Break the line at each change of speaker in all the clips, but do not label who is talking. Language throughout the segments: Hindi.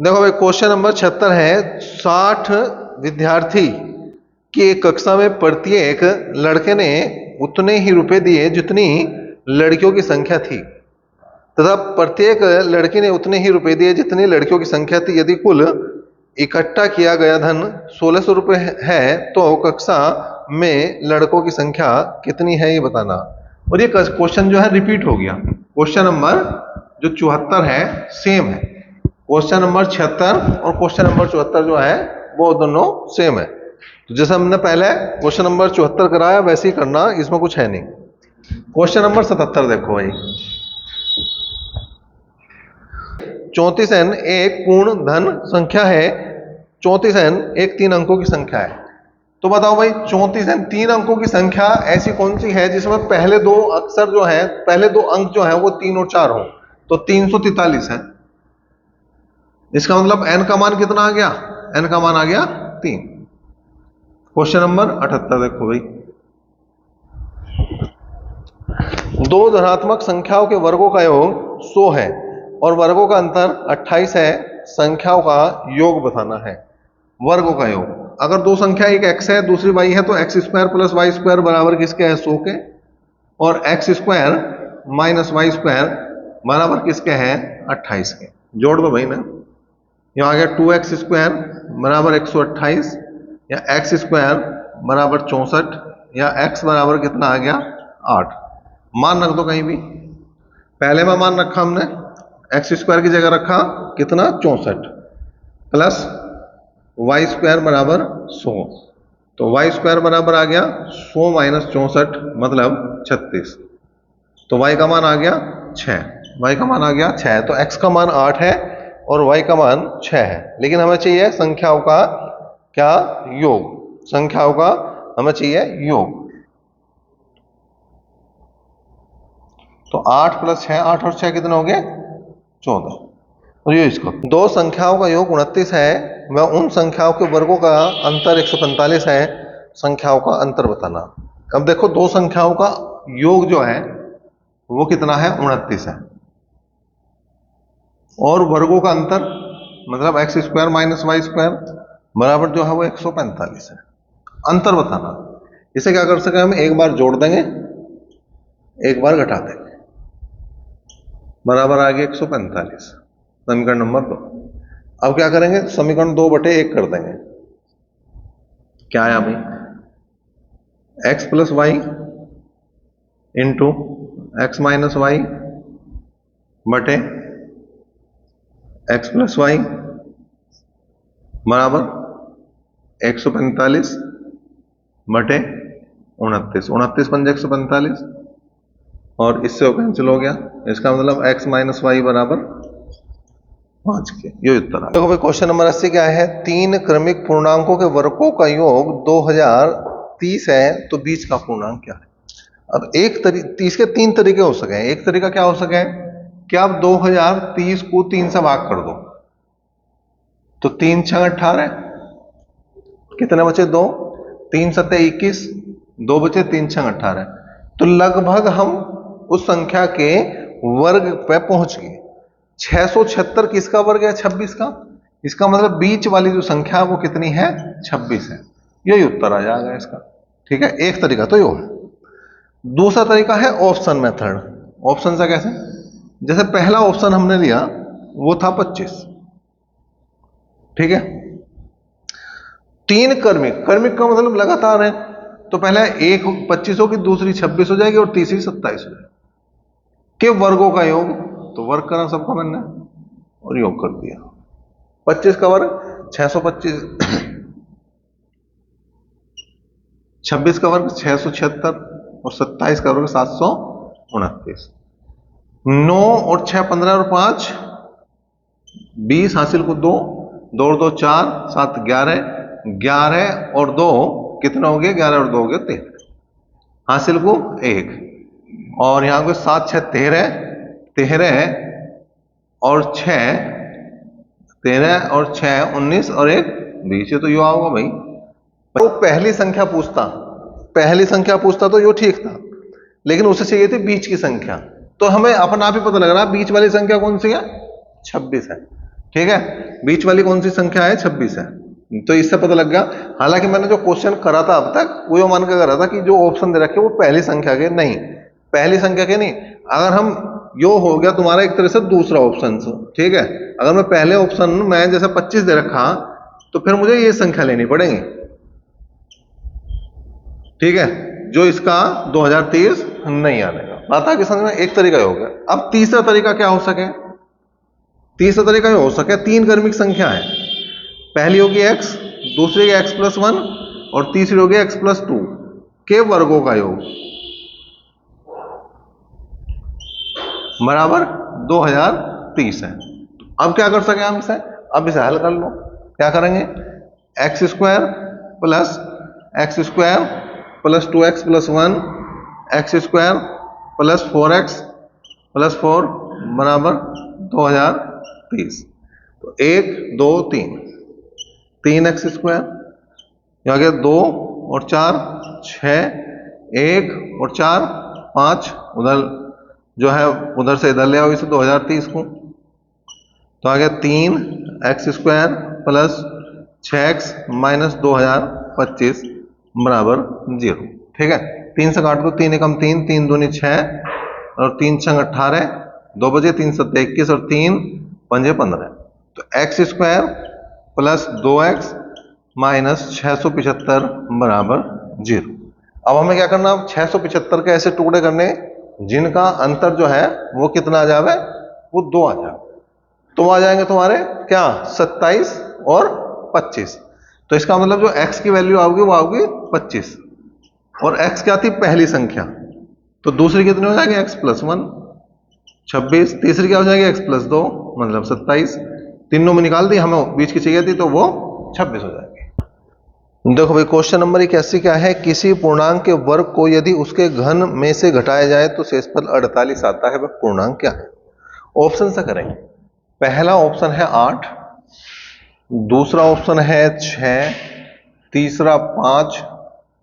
देखो भाई क्वेश्चन नंबर 76 है। 60 विद्यार्थी की एक कक्षा में प्रत्येक लड़के ने उतने ही रुपए दिए जितनी लड़कियों की संख्या थी तथा प्रत्येक लड़की ने उतने ही रुपए दिए जितनी लड़कियों की संख्या थी। यदि कुल इकट्ठा किया गया धन 1600 रुपए है तो कक्षा में लड़कों की संख्या कितनी है ये बताना। और ये क्वेश्चन जो है रिपीट हो गया। क्वेश्चन नंबर जो 74 है सेम है। क्वेश्चन नंबर 76 और क्वेश्चन नंबर 74 जो है वो दोनों सेम है। तो जैसे हमने पहले क्वेश्चन नंबर 74 कराया वैसे ही करना, इसमें कुछ है नहीं। क्वेश्चन नंबर 77 देखो भाई। 34n एक पूर्ण धन संख्या है। 34n एक 3 अंकों की संख्या है। तो बताओ भाई 34n 3 अंकों की संख्या ऐसी कौन सी है जिसमें पहले दो अक्षर जो है, पहले दो अंक जो है वो 3 और 4 हो। तो 343 है। इसका मतलब n का मान कितना आ गया? n का मान आ गया 3। क्वेश्चन नंबर 78 देखो भाई। दो धनात्मक संख्याओं के वर्गों का योग 100 है और वर्गों का अंतर 28 है। संख्याओं का योग बताना है। वर्गों का योग, अगर दो संख्या एक x है दूसरी y है तो x square plus Y square बराबर किसके है? 100 के। और x square minus Y square बराबर किसके हैं? 28 के। जोड़ दो भाई ना। यहां आ गया 2x स्क्वायर बराबर 128 या x स्क्वायर बराबर 64 या x बराबर कितना आ गया? 8। मान रख दो कहीं भी। पहले में मान रखा हमने, एक्स स्क्वायर की जगह रखा कितना? 64 प्लस वाई स्क्वायर बराबर 100। तो वाई स्क्वायर बराबर आ गया 100 माइनस 64 मतलब 36। तो वाई का मान आ गया 6। वाई का मान आ गया 6। तो एक्स का मान 8 है और वाई का मान 6 है। लेकिन हमें चाहिए संख्याओं का क्या? योग। संख्याओं का हमें चाहिए योग। तो 8 प्लस 6, 8 और 6 कितने हो गए? 14। और ये इसको दो संख्याओं का योग 29 है वह उन संख्याओं के वर्गों का अंतर 145 है। संख्याओं का अंतर बताना। अब देखो दो संख्याओं का योग जो है वो कितना है? 29 है। और वर्गों का अंतर मतलब X square minus Y square बराबर जो है वो 145 है। अंतर बताना। इसे क्या कर सके हम? एक बार जोड़ देंगे एक बार घटा देंगे। बराबर आ गया 145। समीकरण नंबर 2। अब क्या करेंगे? समीकरण 2/1 कर देंगे। क्या आया भाई? x plus Y into X minus Y बटे एक्स प्लस वाई बराबर 145 बटे 29। 29 पंजे 145 और इससे वो कैंसिल हो गया। इसका मतलब x माइनस वाई बराबर 5 के। ये उत्तर आ। देखो भाई क्वेश्चन नंबर 80 क्या है? 3 क्रमिक पूर्णांकों के वर्गों का योग 2030 है तो बीच का पूर्णांक क्या है? अब इसके 3 तरीके हो सके। एक तरीका क्या हो सके कि आप 2030 को 3 से भाग कर दो तो 3 6 18 कितने बचे? 2। 3 7 21 2 बचे। 3 6 18 तो लगभग हम उस संख्या के वर्ग पे पहुंच गए। 676 किसका वर्ग है? 26 का। इसका मतलब बीच वाली जो संख्या है वो कितनी है? 26 है। यही उत्तर आ जाएगा इसका। ठीक है, एक तरीका तो यो है। दूसरा तरीका है ऑप्शन मेथड। ऑप्शन से कैसे? जैसे पहला ऑप्शन हमने लिया वो था 25। ठीक है, 3 क्रमिक, क्रमिक का मतलब लगातार है। तो पहले एक 25 होगी, दूसरी 26 हो जाएगी और तीसरी 27 हो जाएगी के वर्गों का योग। तो वर्ग करा सबका मैंने और योग कर दिया। 25 का वर्ग 625, 26 का वर्ग 676 और 27 का वर्ग 729। 9 और 6 15 और 5 20 हासिल को 2 2 और 2 4 7 11 11 और 2 कितना हो गया? 11 और 2 हो गया 13 हासिल को 1। और यहां को 7 6 13 13 और 6 13 और 6 19 और 1 20। तो यो आओगा भाई। तो पहली संख्या पूछता तो यो ठीक था, लेकिन उसे चाहिए थी बीच की संख्या। तो हमें अपना आप ही पता लग रहा है बीच वाली संख्या कौन सी है? 26 है। ठीक है, बीच वाली कौन सी संख्या है? 26 है। तो इससे पता लग गया। हालांकि मैंने जो क्वेश्चन करा था अब तक वो मान के करा था कि जो ऑप्शन दे रखे वो पहली संख्या के, नहीं पहली संख्या के नहीं। अगर हम यो हो गया तुम्हारा एक तरह से दूसरा ऑप्शन, ठीक है। अगर मैं पहले ऑप्शन में जैसे 25 दे रखा तो फिर मुझे ये संख्या लेनी पड़ेगी, ठीक है, जो इसका 2030 नहीं आएगा। बात आगे समझ में? एक तरीका हो गया। अब तीसरा तरीका क्या हो सके? तीसरा तरीका ये हो सके, तीन क्रमिक संख्या है, पहली होगी x, दूसरी की x+1 और तीसरी होगी x+2 के वर्गों का योग बराबर 2030 है। अब क्या कर सके हम इसे? अब इसे हल कर लो। क्या करेंगे? x² plus x² plus 2x+1 x² plus 4x plus 4 बराबर 2030। तो 1 2 3 3x², यहाँ गया 2 और 4 6, 1 और 4 5, उधर जो है उधर से इधर ले आओ इसे 2030 को, तो आ गया 3x² प्लस 6x माइनस 2025 बराबर 0, ठीक है। 3 से काट दो, 3 एकम 3, 3 दूनी 6 और 3 छंग 18, 2 बजे 3 सत्ते 21 और 3 पंजे 15। तो x² प्लस 2x माइनस 675 बराबर 0। अब हमें क्या करना? 675 के ऐसे टुकड़े करने जिनका अंतर जो है वो कितना आ जावे? वो 2 आ जाए। तो आ जाएंगे तुम्हारे क्या? 27 और 25। तो इसका मतलब जो x की वैल्यू आओगी वो आओगी 25, और x क्या थी? पहली संख्या। तो दूसरी कितनी हो जाएगी? x+1 26, तीसरी क्या हो जाएगी? x+2 मतलब 27। तीनों में निकाल दी, हमें बीच की चाहिए थी तो वो 26 हो जाएगी। देखो भाई क्वेश्चन नंबर 81 क्या है? किसी पूर्णांक के वर्ग को यदि उसके घन में से घटाया जाए तो शेषफल 48 आता है, वह पूर्णांक क्या है? ऑप्शन से करेंगे। पहला ऑप्शन है 8, दूसरा ऑप्शन है 6, तीसरा 5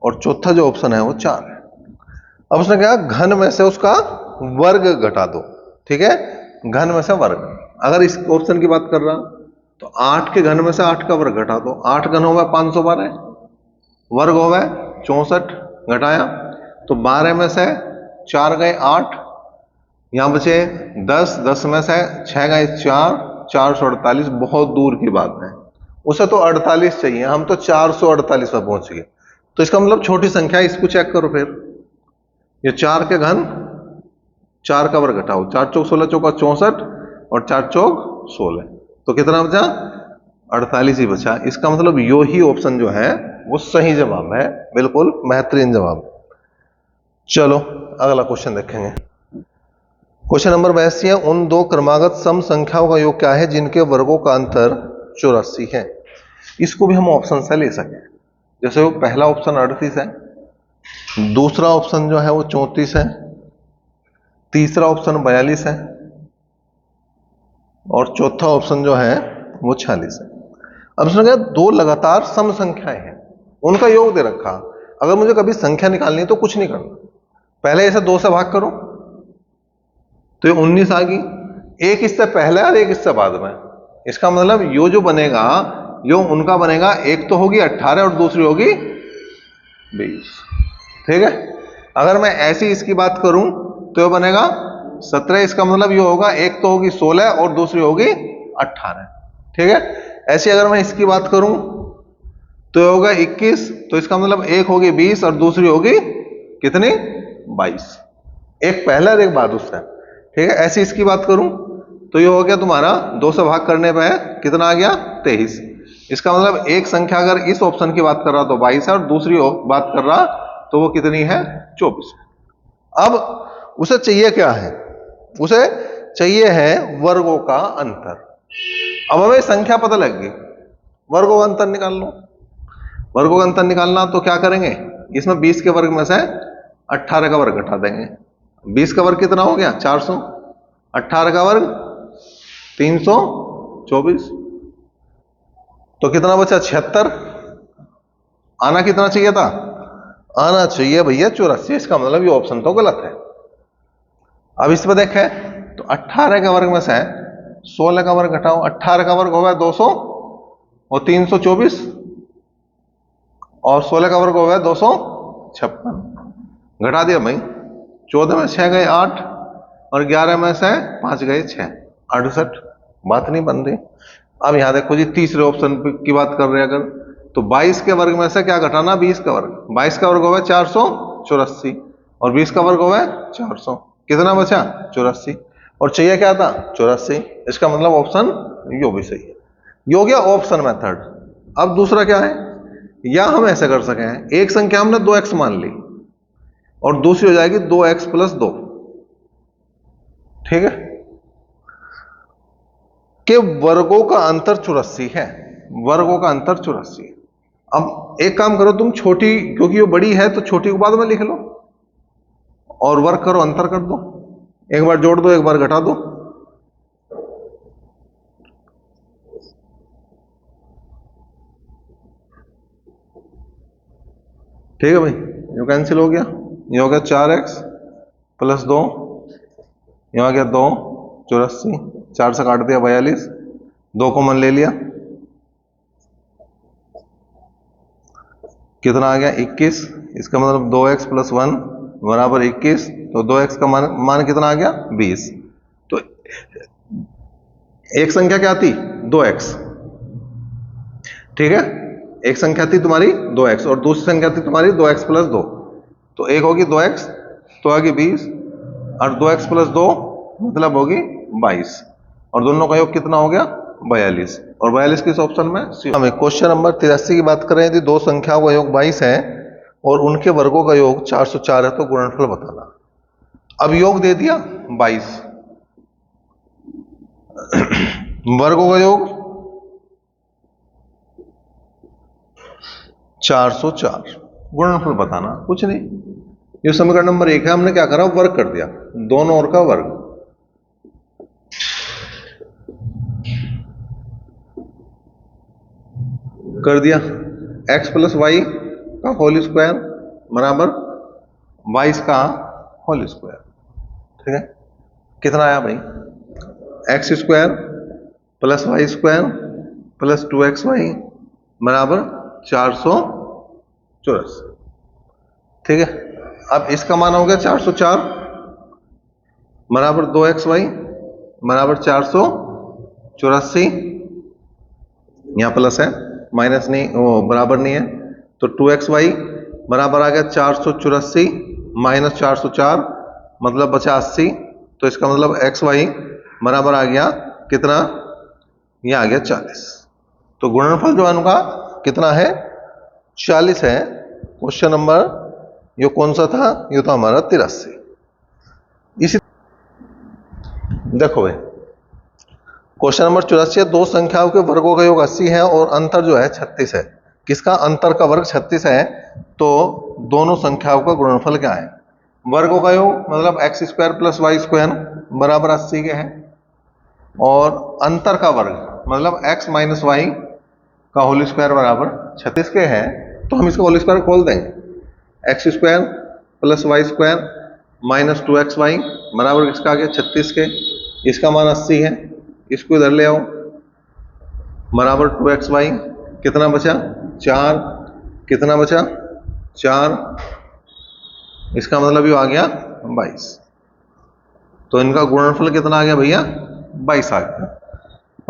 और चौथा जो ऑप्शन है वो 4 है। अब उसने कहा घन में से उसका वर्ग घटा दो, ठीक है, घन में से वर्ग। अगर इस ऑप्शन की बात कर रहा तो 8 के घन में से 8 का वर्ग घटा दो। 8 घन होगा 512, वर्ग होगा 64, घटाया तो 12 में से 4 गए 8, यहां बचे 10, 10 में से 6 गए 4, 448, बहुत दूर की बात है। उसे तो 48 चाहिए, हम तो 448 पर पहुंच गए। तो इसका मतलब छोटी संख्या, इसको चेक करो फिर। ये 4 के घन 4 का वर्ग घटाओ, 4 चौक 16 चौका 64 और 4 चौक 16, तो कितना बचा? 48 ही बचा। इसका मतलब यो ही ऑप्शन जो है वो सही जवाब है, बिल्कुल बेहतरीन जवाब। चलो अगला क्वेश्चन देखेंगे। क्वेश्चन नंबर 82 है, उन दो क्रमागत सम संख्याओं का योग क्या है जिनके वर्गों का अंतर 84 है? इसको भी हम ऑप्शन से ले सकें। जैसे वो पहला ऑप्शन 38 है, दूसरा ऑप्शन जो है वो 34 है, तीसरा ऑप्शन 42 है और चौथा ऑप्शन जो है वो 46 है। अब उसने कहा दो लगातार सम संख्याएं हैं, उनका योग दे रखा। अगर मुझे कभी संख्या निकालनी है तो कुछ नहीं करना, पहले इसे 2 से भाग करो तो ये 19 आ गई, एक इससे पहले और एक इससे बाद में। इसका मतलब यो जो बनेगा यो उनका बनेगा, एक तो होगी 18 और दूसरी होगी 20, ठीक है। अगर मैं ऐसी इसकी बात करूं तो ये बनेगा 17, इसका मतलब ये होगा एक तो होगी 16 और दूसरी होगी 18, ठीक है। ऐसी अगर मैं इसकी बात करूं तो ये होगा 21, तो इसका मतलब एक होगी 20 और दूसरी होगी कितनी? 22, एक पहले और एक बाद उससे, ठीक है। ऐसी इसकी बात करूं तो ये हो गया तुम्हारा 2 से भाग करने पे कितना आ गया? 23। इसका मतलब एक संख्या अगर इस ऑप्शन की बात कर रहा तो 22 है और दूसरी बात कर रहा तो वो कितनी है? 24। अब उसे चाहिए क्या है? उसे चाहिए है वर्गों का अंतर। अब हमें संख्या पता लग गई, वर्गों का अंतर निकाल लो। वर्गों का अंतर निकालना तो क्या करेंगे? इसमें 20 के वर्ग में से 18 का वर्ग घटा देंगे। 20 का वर्ग कितना हो गया? 400, 18 का वर्ग 324, तो कितना बचा? 76। आना कितना चाहिए था? आना चाहिए भैया 84। इसका मतलब ये ऑप्शन तो गलत है। अब इस पर देखें तो 18 के वर्ग में से 16 का वर्ग घटाओ, 18 का वर्ग होगा 200 और 324 और 16 का वर्ग होगा 256। घटा दिया भाई, 14 में 6 गए 8 और 11 में से 5 गए 6, 68। बात नहीं बन रही। अब यहां देखो जी, तीसरे ऑप्शन की बात कर रहे हैं अगर, तो 22 के वर्ग में से क्या घटाना, 20 का वर्ग। 22 का वर्ग होगा 484 और 20 का वर्ग होगा 400, कितना बचा 84 और चाहिए क्या था 84। इसका मतलब ऑप्शन यो भी सही है। यो गया ऑप्शन मेथड। अब दूसरा क्या है, या हम ऐसे कर सके हैं, एक संख्या हमने 2x मान ली और दूसरी हो जाएगी 2x प्लस 2, ठीक है, के वर्गों का अंतर 84 है। वर्गों का अंतर 84 है। अब एक काम करो तुम, छोटी क्योंकि वो बड़ी है तो छोटी को बाद में लिख लो और वर्ग करो, अंतर कर दो, एक बार जोड़ दो एक बार घटा दो। ठीक है भाई, ये कैंसिल हो गया, ये हो गया 4x प्लस 2, ये आ गया 2, 84, 4 से काट दिया 42, 2 कॉमन ले लिया, कितना आ गया 21। इसका मतलब 2x प्लस 1 बराबर 21, तो 2x का मान कितना आ गया 20। तो एक संख्या क्या थी 2x, ठीक है, एक संख्या थी तुम्हारी 2x और दूसरी संख्या थी तुम्हारी 2x प्लस 2, तो एक होगी 2x तो आगे 20 और 2x प्लस 2 मतलब होगी 22 और दोनों का योग कितना हो गया 42 और 42 किस ऑप्शन में। हमें क्वेश्चन नंबर 83 की बात करें, यदि दो संख्याओं का योग 22 है और उनके वर्गों का योग 404 है तो गुणनफल बताना। अब योग दे दिया 22, वर्गों का योग 404, गुणनफल बताना, कुछ नहीं। ये समीकरण नंबर 1 है, हमने क्या करा वर्ग कर दिया, दोनों ओर का वर्ग कर दिया, x प्लस वाई का होल स्क्वायर बराबर 22 का होल स्क्वायर, ठीक है, कितना आया भाई X square plus Y square plus 2xy बराबर 484, ठीक है। अब इसका मान हो गया 404 बराबर 2xy बराबर 484, यहां प्लस है माइनस नहीं, वो बराबर नहीं है, तो 2xy बराबर आ गया 484 माइनस 404 मतलब बचा 80, तो इसका मतलब xy बराबर आ गया कितना, ये आ गया 40। तो गुणनफल जो है उनका कितना है 40 है। क्वेश्चन नंबर ये कौन सा था, ये तो हमारा 83। इसी देखो भाई क्वेश्चन नंबर 84 है, दो संख्याओं के वर्गों का योग 80 है और अंतर जो है 36 है। किसका अंतर का वर्ग 36 है, तो दोनों संख्याओं का गुणनफल क्या है। वर्गों का योग मतलब X square plus Y square बराबर 80 के है और अंतर का वर्ग मतलब एक्स माइनस वाई का होल स्क्वायर बराबर 36 के है, तो हम इसका होल स्क्वायर खोल देंगे, X square plus Y square minus 2xy बराबर किसका आ गया 36 के, इसका मान 80 है, इसको इधर ले आओ बराबर 2xy, कितना बचा 4, कितना बचा 4, इसका मतलब ये आ गया 22। तो इनका गुणनफल कितना आ गया भैया 22 आ गया।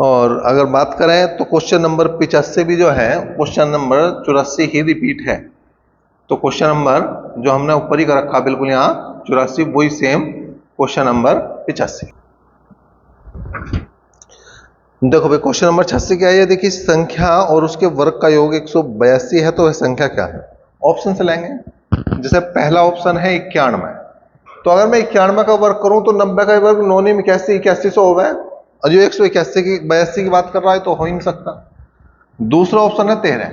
और अगर बात करें तो क्वेश्चन नंबर 85 भी जो है क्वेश्चन नंबर 84 ही रिपीट है, तो क्वेश्चन नंबर जो हमने ऊपर ही कर रखा बिल्कुल यहाँ 84 वही सेम क्वेश्चन नंबर 85। देखो भाई क्वेश्चन नंबर 86 क्या है, देखिए संख्या और उसके वर्ग का योग 182 है, तो वह संख्या क्या है। ऑप्शन से लेंगे, जैसे पहला ऑप्शन है 91, तो अगर मैं 91 का वर्ग करूं तो 90 का वर्ग 9 81 8100 हो गए, और जो 181 की 82 की बात कर रहा है तो हो ही नहीं सकता। दूसरा ऑप्शन है 13,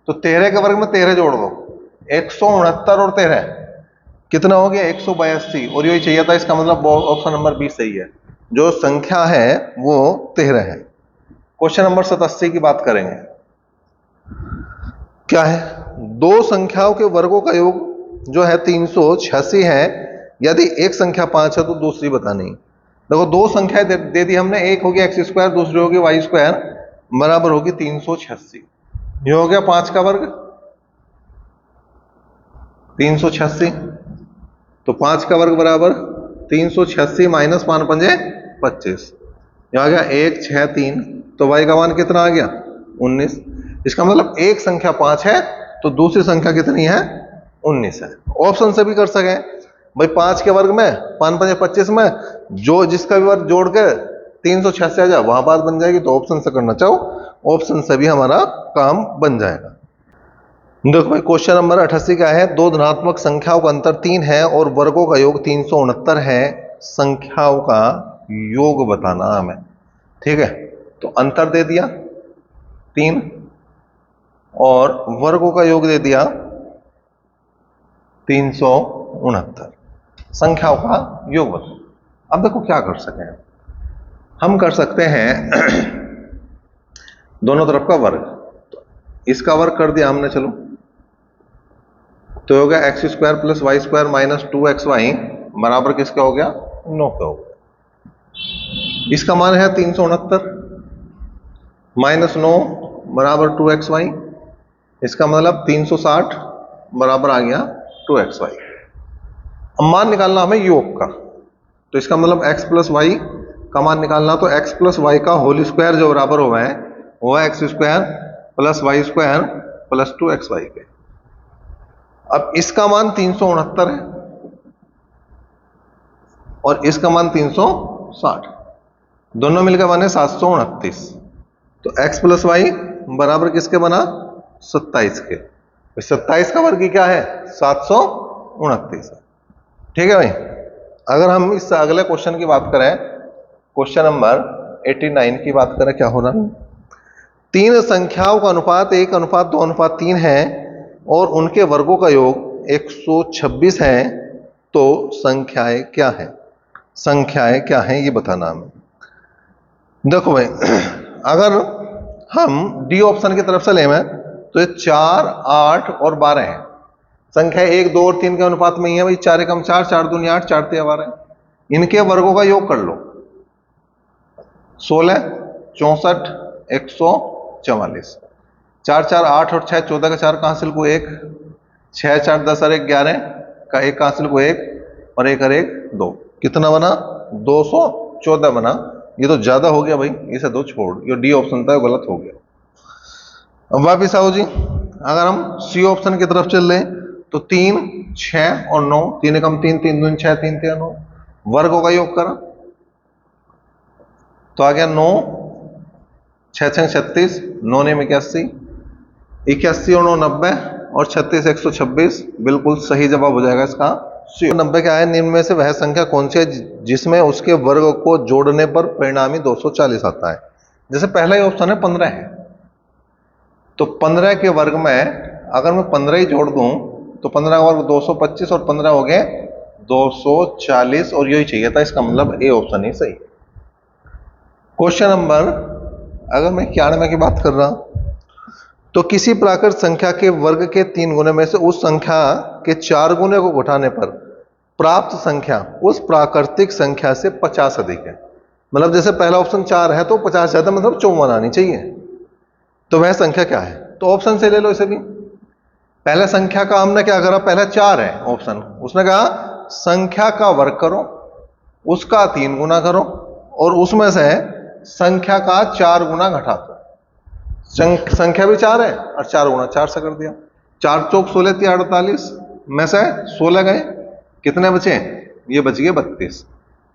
तो 13 के वर्ग में 13 जोड़ दो, 169 और 13 कितना हो गया 182, और यही चाहिए था, इसका मतलब ऑप्शन नंबर 20 सही है, जो संख्या है वो 13 है। क्वेश्चन नंबर 87 की बात करेंगे, क्या है, दो संख्याओं के वर्गों का योग जो है 386 है, यदि एक संख्या 5 है तो दूसरी बतानी। देखो दो संख्याएं दे दी हमने, एक होगी एक्स स्क्वायर, दूसरी होगी वाई स्क्वायर, बराबर होगी 386। ये हो गया 5 का वर्ग 386, तो 5 का वर्ग बराबर 386 माइनस 5 पंजे 25, ये आ गया 1 6 3, तो वाई का मान कितना आ गया 19। इसका मतलब एक संख्या 5 है तो दूसरी संख्या कितनी है 19 है। ऑप्शन से भी कर सके भाई, 5 के वर्ग में 5 पंजे 25 में जो जिसका भी वर्ग जोड़ के 386 आ जाए वहां बात बन जाएगी, तो ऑप्शन से करना चाहो ऑप्शन से भी हमारा काम बन जाएगा। देखो भाई क्वेश्चन नंबर 88 क्या है, दो धनात्मक संख्याओं का अंतर 3 है और वर्गों का योग 369 है, संख्याओं का योग बताना हमें। ठीक है, तो अंतर दे दिया 3 और वर्गों का योग दे दिया 369, संख्याओं का योग बताओ। अब देखो क्या कर सकते हैं, हम कर सकते हैं दोनों तरफ का वर्ग, तो इसका वर्ग कर दिया हमने, चलो तो हो गया X square plus Y square minus 2xy बराबर किसका हो गया 9 का हो गया। इसका मान है 369 माइनस 9 बराबर 2xy, इसका मतलब 360 बराबर आ गया 2xy। अब मान निकालना हमें योग का, तो इसका मतलब x प्लस वाई का मान निकालना, तो x प्लस वाई का होल स्क्वायर जो बराबर हुआ है वो है X square plus Y square plus 2xy के। अब इसका मान 369 है और इसका मान 360, दोनों मिलकर बने 729, तो x प्लस वाई बराबर किसके बना 27 के। 27 का वर्ग क्या है 729 है। ठीक है भाई, अगर हम इस अगले क्वेश्चन की बात करें, क्वेश्चन नंबर 89 की बात करें, क्या हो रहा है, तीन संख्याओं का अनुपात 1:2:3 है और उनके वर्गों का योग 126 है, तो संख्याएं क्या है, संख्याएं क्या है ये बताना हमें। देखो भाई अगर हम डी ऑप्शन की तरफ से लें तो ये 4 8 और 12 है, संख्या 1 2 और 3 के अनुपात में ही है भाई, 4 एकम 4 4 दूनी 8 4 3 12, इनके वर्गों का योग कर लो 16 64 144, 4 4 8 और 6 14 का 4 का हासिल को 1, 6 4 10 और 1 11 का 1 का हासिल को 1 और 1 और 1 2, कितना बना 214 बना। ये तो ज्यादा हो गया भाई, इसे दो छोड़, ये डी ऑप्शन था गलत हो गया। अब वापिस आओ जी, अगर हम सी ऑप्शन की तरफ चल रहे तो 3 6 और 9, 3 एकम 3 3 दूनी 6 3 3 9, वर्गों का योग करा तो आ गया 9 6 6 36, 9 9 81, 81 और 9 90 और 36 126, बिल्कुल सही जवाब हो जाएगा इसका। 90 क्या है, निम्न में से वह संख्या कौन सी है जिसमें उसके वर्ग को जोड़ने पर परिणामी 240 आता है। जैसे पहला ही ऑप्शन है 15 है, तो 15 के वर्ग में अगर मैं 15 ही जोड़ दूं तो 15 का वर्ग 225 और 15 हो गए 240, और यही चाहिए था, इसका मतलब ए ऑप्शन ही सही। क्वेश्चन नंबर अगर मैं 91 की बात कर रहा हूं, तो किसी प्राकृत संख्या के वर्ग के 3 गुने में से उस संख्या के 4 गुने को घटाने पर प्राप्त संख्या उस प्राकृतिक संख्या से 50 अधिक है। मतलब जैसे पहला ऑप्शन 4 है तो 50 ज्यादा, मतलब 54 आनी चाहिए, तो वह संख्या क्या है, तो ऑप्शन से ले लो इसे भी। पहले संख्या का हमने क्या करा, पहला 4 है ऑप्शन, उसने कहा संख्या का वर्ग करो, उसका 3 गुना करो और उसमें से संख्या का 4 गुना घटा दो। संख्या भी 4 है और 4 गुना 4 से कर दिया, 4 चौक 16 3 48 में से 16 गए, कितने बचे, ये बच गए 32,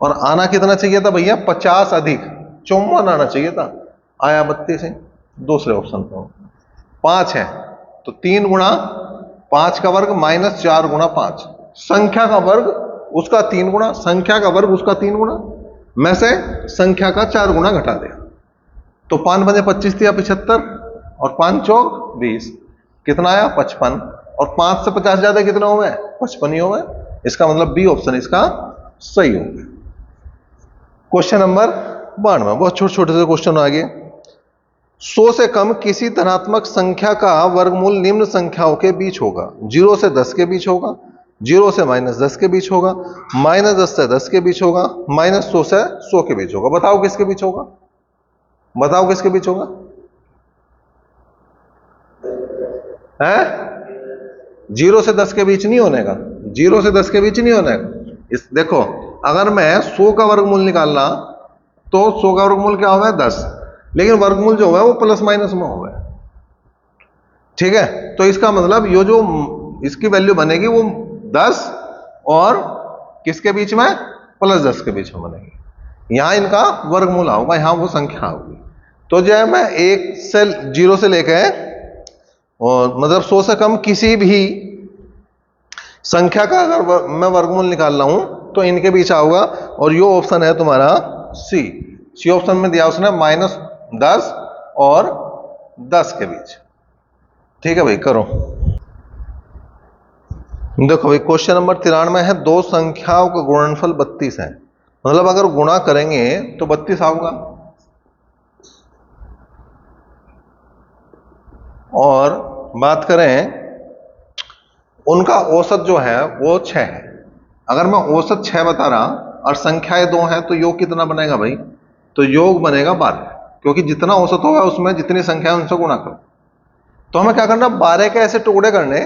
और आना कितना चाहिए था भैया 50 अधिक 54 आना चाहिए था, आया 32 है। दूसरे ऑप्शन पर 5 है तो 3 गुना 5 का वर्ग माइनस 4 गुना 5, संख्या का वर्ग उसका 3 गुना, संख्या का वर्ग उसका 3 गुना में से संख्या का 4 गुना घटा दिया, तो 5 बजे 25 दिया 75 और 5 चौक 20, कितना आया 55, और 5 से 50 ज्यादा कितना हुए 55 ही हुए, इसका मतलब बी ऑप्शन इसका सही हो गया। क्वेश्चन नंबर 92, बहुत छोटे छोटे से क्वेश्चन आगे। 100 से कम किसी धनात्मक संख्या का वर्गमूल निम्न संख्याओं के बीच होगा, 0 से 10 के बीच होगा, 0 से -10 के बीच होगा, -10 से 10 के बीच होगा, -100 से 100 के बीच होगा। बताओ किसके बीच होगा? बताओ किसके बीच होगा? है 0 से 10 के बीच नहीं होने का, 0 से 10 के बीच नहीं होने का। इस देखो, अगर मैं 100 का वर्गमूल निकालना तो 100 का वर्गमूल क्या होगा? 10, लेकिन वर्गमूल जो हुआ है वो प्लस माइनस में हुआ है, ठीक है। तो इसका मतलब ये जो इसकी वैल्यू बनेगी वो 10 और किसके बीच में? +10 के बीच में बनेगी। यहां इनका वर्गमूल होगा, यहां वो संख्या होगी। तो जो है मैं 1 से 0 से लेके और मतलब 100 से कम किसी भी संख्या का अगर मैं वर्गमूल निकाल रहा हूं तो इनके बीच आऊंगा। और ये ऑप्शन है तुम्हारा सी ऑप्शन में दिया उसने -10 और 10 के बीच। ठीक है भाई, करो। देखो भाई, क्वेश्चन नंबर 93 है, दो संख्याओं का गुणनफल 32 है। मतलब अगर गुणा करेंगे तो 32 आऊंगा, और बात करें उनका औसत जो है वो 6 है। अगर मैं औसत 6 बता रहा और संख्याएं 2 हैं तो योग कितना बनेगा भाई? तो योग बनेगा 12, क्योंकि जितना औसत होगा उसमें जितनी संख्या है उनसे गुणा करो। तो हमें क्या करना? 12 के ऐसे टुकड़े करने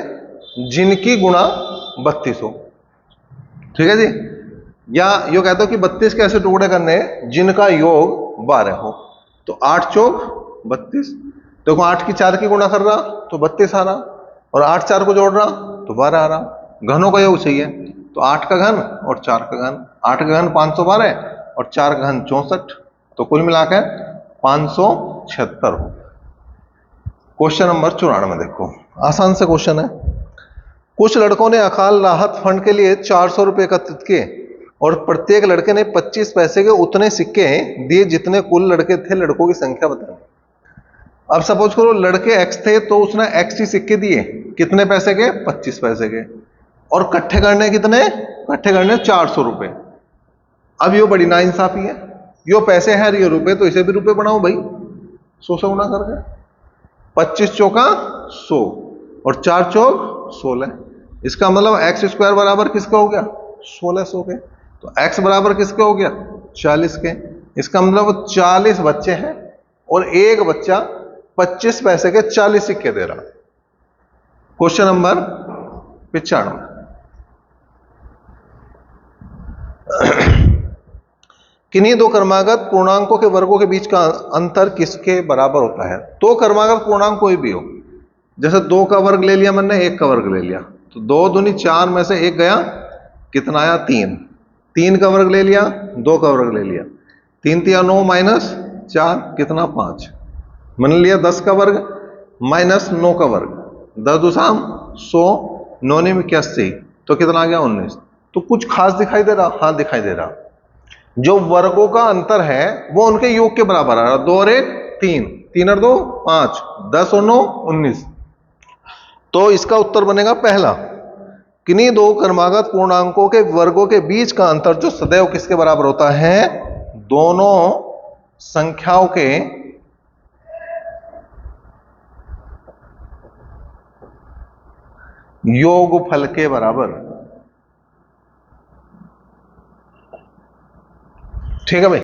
जिनकी गुणा 32 हो, ठीक है जी। या यो कहते हो कि 32 के ऐसे टुकड़े करने जिनका योग 12 हो। तो 8 चौक 32, देखो 8 की 4 की गुणा कर रहा तो 32 आ रहा, और 8 4 को जोड़ रहा तो 12 आ रहा। घनों का योग चाहिए, तो 8 का घन और 4 का घन, 8 का घन 512 और 4 का घन 64, तो कुल मिलाकर 576 हो। क्वेश्चन नंबर 94 देखो, आसान से क्वेश्चन है। कुछ लड़कों ने अकाल राहत फंड के लिए 400 रुपए एकत्रित किए और प्रत्येक लड़के ने 25 पैसे के उतने सिक्के दिए जितने कुल लड़के थे। लड़कों की संख्या बताएं। अब सपोज करो लड़के x थे तो उसने x ही सिक्के दिए, कितने पैसे के? 25 पैसे के। और इकट्ठे करने कितने? इकट्ठे करने 400 रुपए। अब यो बड़ी नाइंसाफी है, यो पैसे है ये रुपए, तो इसे भी रुपए बनाओ भाई, 100 से गुणा करके। 25 चौका 100 और 4 चौक 16। इसका मतलब एक्स स्क्वायर बराबर किसका हो गया? 1600 के। तो एक्स बराबर किसके हो गया? 40 के। इसका मतलब 40 बच्चे हैं और एक बच्चा 25 पैसे के 40 सिक्के दे रहा। क्वेश्चन नंबर 95, किन्हीं दो क्रमागत पूर्णांकों के वर्गों के बीच का अंतर किसके बराबर होता है? दो क्रमागत पूर्णांक कोई भी हो, जैसे 2 का वर्ग ले लिया मैंने, 1 का वर्ग ले लिया, तो 2 दूनी 4 में से 1 गया, कितना आया? 3। 3 का वर्ग ले लिया, 2 का वर्ग ले लिया, 3 तिया 9 -4 कितना? 5। मान लिया 10 का वर्ग -9 का वर्ग, 10 दूसाम 100, 9 में 81, तो कितना आ गया? 19। तो कुछ खास दिखाई दे रहा? हाँ दिखाई दे रहा। जो वर्गों का अंतर है वो उनके योग के बराबर आ रहा। 2 और 1 3, 3 और 2 5, 10 और 9 19। तो इसका उत्तर बनेगा पहला, किन्हीं दो क्रमागत पूर्णांकों के वर्गों के बीच का अंतर जो सदैव किसके बराबर होता है? दोनों संख्याओं के योगफल के बराबर। ठीक है भाई।